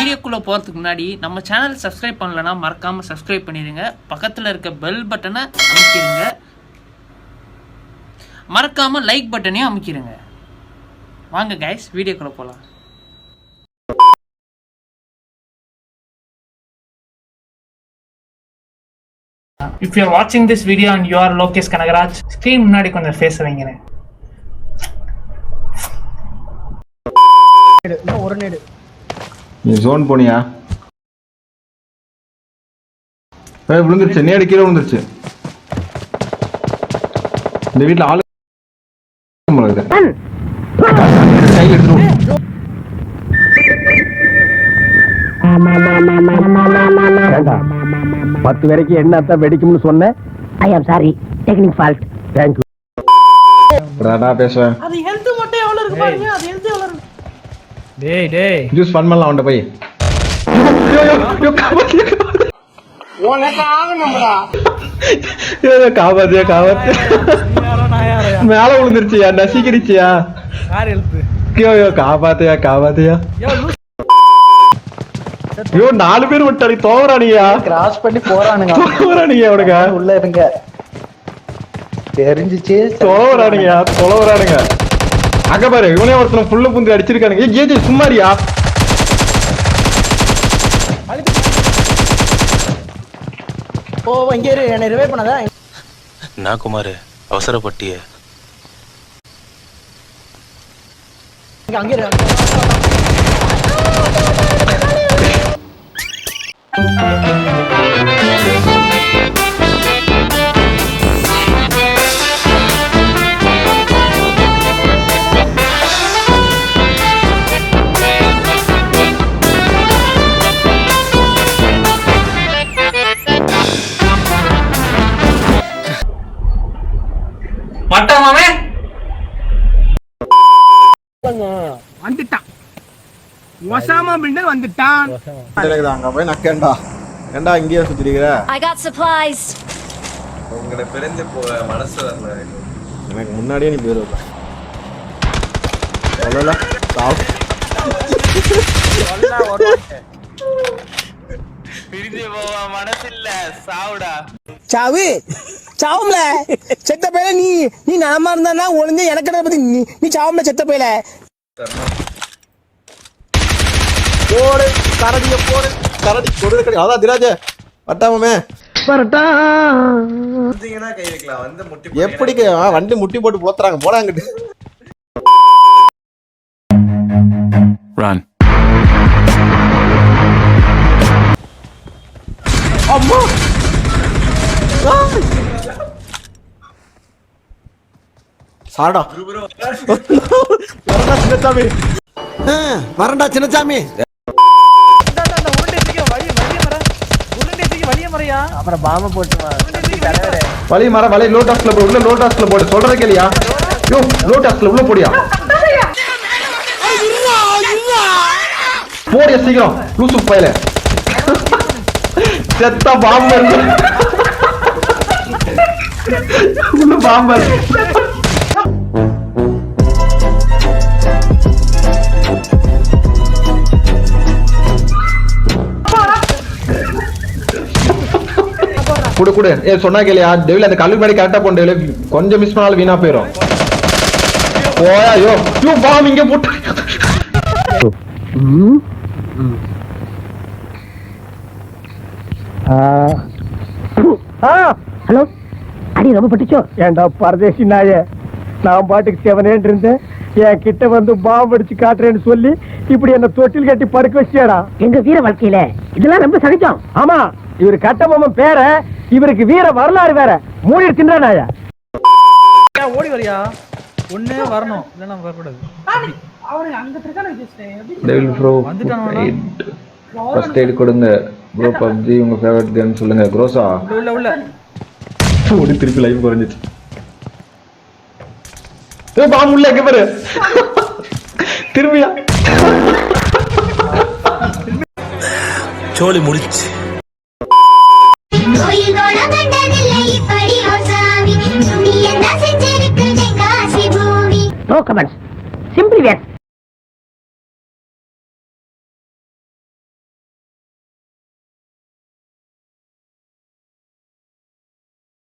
வீடியோக்குள்ளே போகிறதுக்கு முன்னாடி நம்ம சேனல் சப்ஸ்கிரைப் பண்ணலன்னா மறக்காமல் சப்ஸ்கிரைப் பண்ணிடுங்க. பக்கத்தில் இருக்க பெல் பட்டனை அமைக்கிடுங்க. மறக்காமல் லைக் பட்டனையும் அமைக்கிடுங்க. வாங்க கைஸ் வீடியோக்குள்ளே போகலாம். If you are watching this video and you are Lokesh Kanagaraj, screen முன்னாடி கொஞ்சம் ஃபேஸ் வைங்கனே. ஒரு நேடு நீ ஜோன் போனியா? விழுந்துருச்சு, நேடு கீழே விழுந்துருச்சு. இந்த வீட்டுல ஆளு கையில் எடுத்துட்டு 10 வரைக்கும் என்னத்தான் வெடிக்கும்னு சொன்னேன். I am sorry, technical fault. Thank you. ராடா பேசுவேன். அது ஹெல்த் மட்டும் எவ்வளவு இருக்கு பாருங்க. அது ஹெல்த் எவ்வளவு இருக்கு? டேய் ஜூஸ் பண்ணலாம் அவன்ட போய். உனக்கு ஆகணும்டா. காபாத்தியா மேல விழுந்துருச்சியா, நசிக்கிடுச்சியா. யார் ஹெல்த்? காபாத்தியா ஐயோ 4 பேர் விட்டாடி தோவறானியா. கிராஸ் பண்ணி போறானுங்க. அவனுங்க உள்ள இருங்க. தெரிஞ்சிச்சு தோவறானுங்க. அங்க பாரு, இவனே ஒருத்தன் ஃபுல்லு புந்து அடிச்சிருக்கானுங்க. ஏஜே சும்மாரியா. ஓ இங்க இரு, என்ன ரிவைவ் பண்ணதா? நான் குமார் அவசரப்பட்டியே. அங்க இரு. மட்டமாமே வந்துட்டான். ஒசாமா பின் வந்துட்டான். அங்க போய் நக்கேண்டா. ஏண்டா இங்கேயே சுத்திருக்கிற? I got supplies. உங்களை பிரிந்து போக மனசு வரல. எனக்கு முன்னாடியே நீ பேர் வைப்ப. சொல்லல சாவு. பிரிந்து போக மனசு இல்ல, சாவுடா. சாவும்ல செத்த பேல. நீ நாம இருந்தா ஒளிஞ்ச எனக்கு பத்தி நீ சாவும்ல செத்த பேல. போடு கரடிய போடு. கரடி கொடுக்கடி. அதான் திராஜ வட்டாமே வரட்டா. கை வைக்கலாம். வந்து முட்டி எப்படி வண்டி முட்டி போட்டு போத்துறாங்க. போடாங்கிட்டு run. அம்மா சாடா வரண்டா சின்னசாமி. அப்புறம் பாம்பு போட்டு வலி மர வலி லோட்டாஸ்ல போடு. உள்ள லோட்டாஸ்ல போடு. சொல்றத கேளியா? யோ லோட்டாஸ்ல உள்ள போடியா. போடியா சீக்கிரம். லூசு பையல செத்த பாம்பு உள்ள பாம்பு. குடு ஏ சொன்னா கேளியா. டெவில் அந்த கல்லு மாதிரி கரெக்டா போன டெவில். கொஞ்சம் மிஸ் பண்ணாலும் வீணா போயிடும். போயா யோ பாம் இங்க போட்டு. ஹலோ, அடி ரொம்ப பட்டுச்சோ? ஏண்டா பரதேசி நாயே, நான் பாட்டுக்கு செவனேன்னு இருந்தேன். என் கிட்ட வந்து பாம்பு அடிச்சு காட்டுறேன்னு சொல்லி இப்படி என்ன தொட்டில் கட்டி படுக்க வச்சியாடா. எங்க வீர வாழ்க்கையில இதெல்லாம் ரொம்ப சகஜம். ஆமா, இவரு கட்டபொம்மன் பேர, இவருக்கு வீர வரலாறு வேற. மூடி தின்றா நாயா. ஓடி வரியா? ஒண்ணே வரணும், இல்லன்னா வரக்கூடாது. அவனுக்கு அங்க இருக்கானே டெவில் ப்ரோ ஃபர்ஸ்ட் எய்ட் கொடுங்க ப்ரோ. பப்ஜி உங்க ஃபேவரட் கேம் சொல்லுங்க. க்ரோஸா உள்ள ஓடி திருப்பி லைவ் குறைஞ்சிச்சு. ஏ பாம் உள்ள எங்க பாரு. திரும்பியா சோலி முடிச்சு. No comments. Simply yes.